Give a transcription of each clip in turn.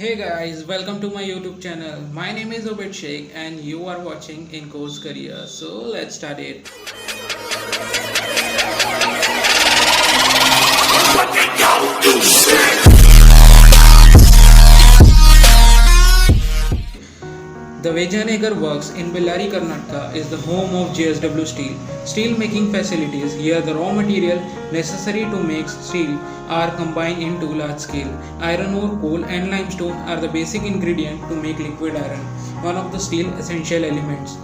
Hey guys, welcome to my YouTube channel. My name is Obed Sheikh and you are watching In Course Career. So let's start it. The Vijayanagar Works in Bellary, Karnataka is the home of JSW Steel. Steel making facilities. Here the raw material necessary to make steel are combined into large scale. Iron ore, coal and limestone are the basic ingredient to make liquid iron, one of the steel essential elements.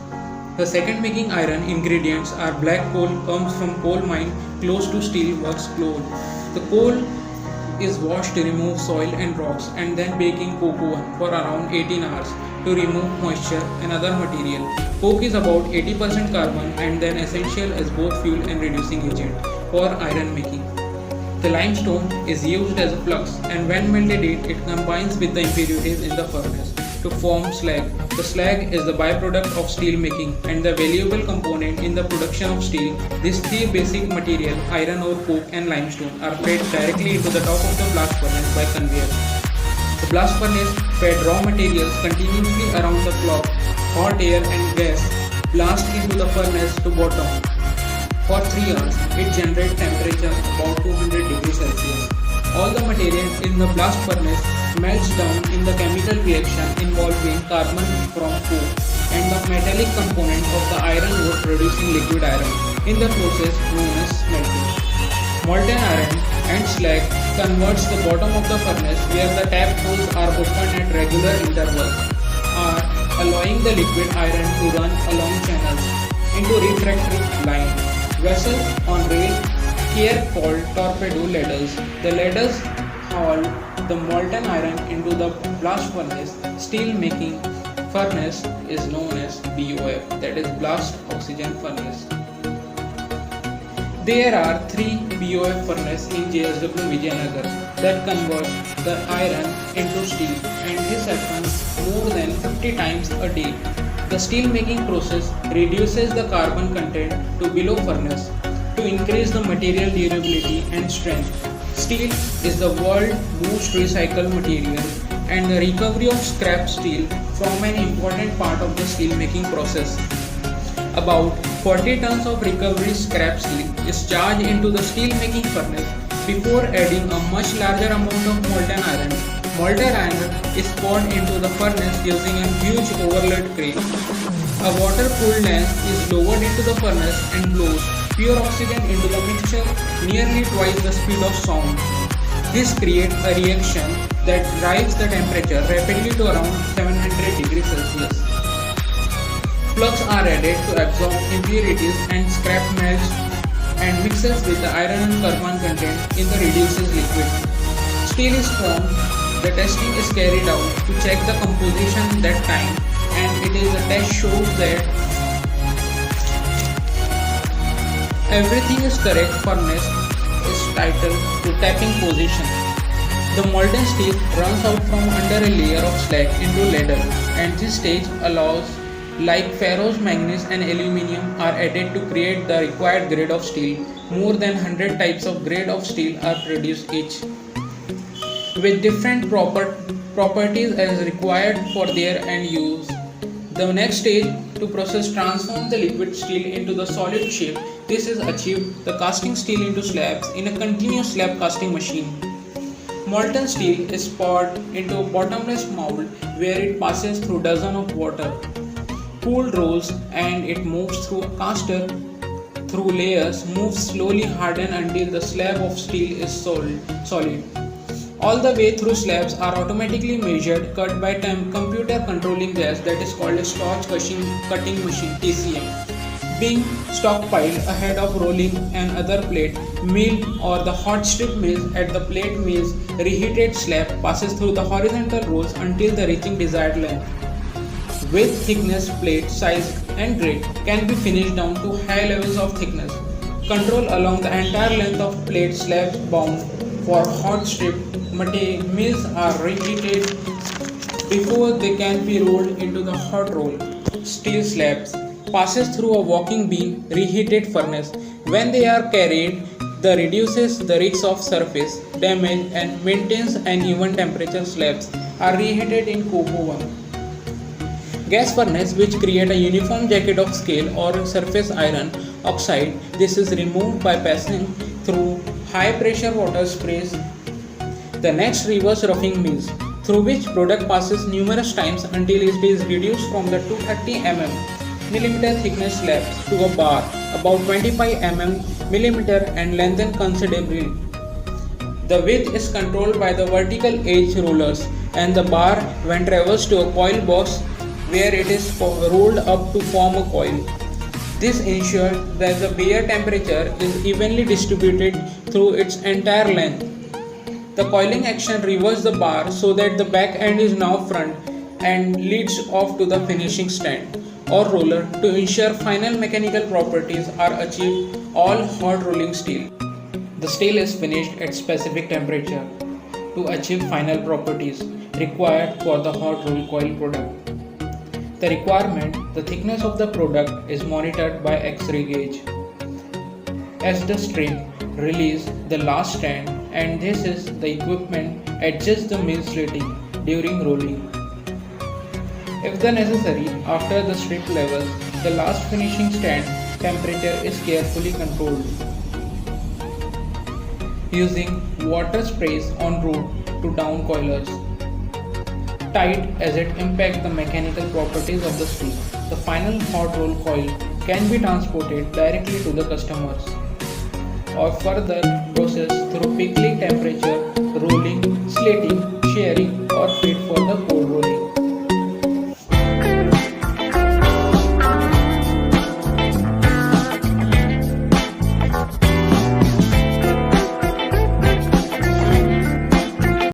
The second making iron ingredients are black coal comes from coal mine close to steel works close. The coal is washed to remove soil and rocks and then baking coke oven for around 18 hours to remove moisture and other material. Coke is about 80% carbon and then essential as both fuel and reducing agent for iron making. The limestone is used as a flux and when melted it combines with the impurities in the furnace to form slag. The slag is the byproduct of steel making and the valuable component in the production of steel. These three basic material, iron ore, coke and limestone, are fed directly into the top of the blast furnace by conveyor. The blast furnace fed raw materials continuously around the clock. Hot air and gas blast into the furnace to bottom. For 3 hours, it generates temperature about 200 degrees Celsius. All the material in the blast furnace melts down in the chemical reaction involving carbon from coke and the metallic component of the iron ore producing liquid iron in the process known as smelting. Molten iron and slag converts the bottom of the furnace where the tap holes are opened at regular intervals, are allowing the liquid iron to run along channels into refractory line. Vessels on rail here called torpedo ladders. The ladders haul the molten iron into the blast furnace. Steel making furnace is known as BOF, that is blast oxygen furnace. There are 3 BOF furnaces in JSW Vijayanagar that convert the iron into steel and this happens more than 50 times a day. The steel making process reduces the carbon content to below furnace to increase the material durability and strength. Steel is the world's most recycled material and the recovery of scrap steel form an important part of the steel making process. About 40 tons of recovery scrap steel is charged into the steel making furnace before adding a much larger amount of molten iron. Molten iron is poured into the furnace using a huge overload crane. A water-cooled lens is lowered into the furnace and blows pure oxygen into the mixture nearly twice the speed of sound. This creates a reaction that drives the temperature rapidly to around 700 degrees Celsius. Plugs are added to absorb impurities and scrap melts and mixes with the iron and carbon content in the reduces liquid. Steel is formed. The testing is carried out to check the composition that time and it is a test shows that everything is correct. Furnace is titled to tapping position. The molten steel runs out from under a layer of slag into ladle and this stage allows like ferrous, manganese and aluminium are added to create the required grade of steel. More than 100 types of grade of steel are produced each with different properties as required for their end use. The next stage to process transform the liquid steel into the solid shape. This is achieved the casting steel into slabs in a continuous slab casting machine. Molten steel is poured into a bottomless mold where it passes through dozens of water cooled rolls and it moves through a caster through layers, moves slowly harden until the slab of steel is solid. All the way through slabs are automatically measured, cut by computer controlling gas that is called a torch cutting machine TCM, being stockpiled ahead of rolling and other plate mill or the hot strip mills. At the plate mills, reheated slab passes through the horizontal rolls until the reaching desired length. With thickness, plate size and grade can be finished down to high levels of thickness. Control along the entire length of plate slabs bound for hot strip mills are reheated before they can be rolled into the hot roll. Steel slabs passes through a walking beam reheated furnace. When they are carried, reduces the risk of surface damage and maintains an even temperature slabs. are reheated in Cobo 1. Gas furnace, which create a uniform jacket of scale or surface iron oxide. This is removed by passing through high pressure water sprays. The next, reverse roughing means, through which product passes numerous times until it is reduced from the 230 mm thickness slab to a bar about 25 mm and lengthened considerably. The width is controlled by the vertical edge rollers and the bar when traversed to a coil box where it is rolled up to form a coil. This ensures that the bare temperature is evenly distributed through its entire length. The coiling action reverses the bar so that the back end is now front and leads off to the finishing stand or roller to ensure final mechanical properties are achieved all hot rolling steel. The steel is finished at specific temperature to achieve final properties required for the hot roll coil product. The requirement, the thickness of the product is monitored by X-ray gauge. As the strip release the last stand, and this is the equipment adjusts the mill slating during rolling. If the necessary, after the strip levels, the last finishing stand temperature is carefully controlled using water sprays en route to down coilers, tight as it impacts the mechanical properties of the steel. The final hot roll coil can be transported directly to the customers or further processed through pickling temperature, rolling, slating, shearing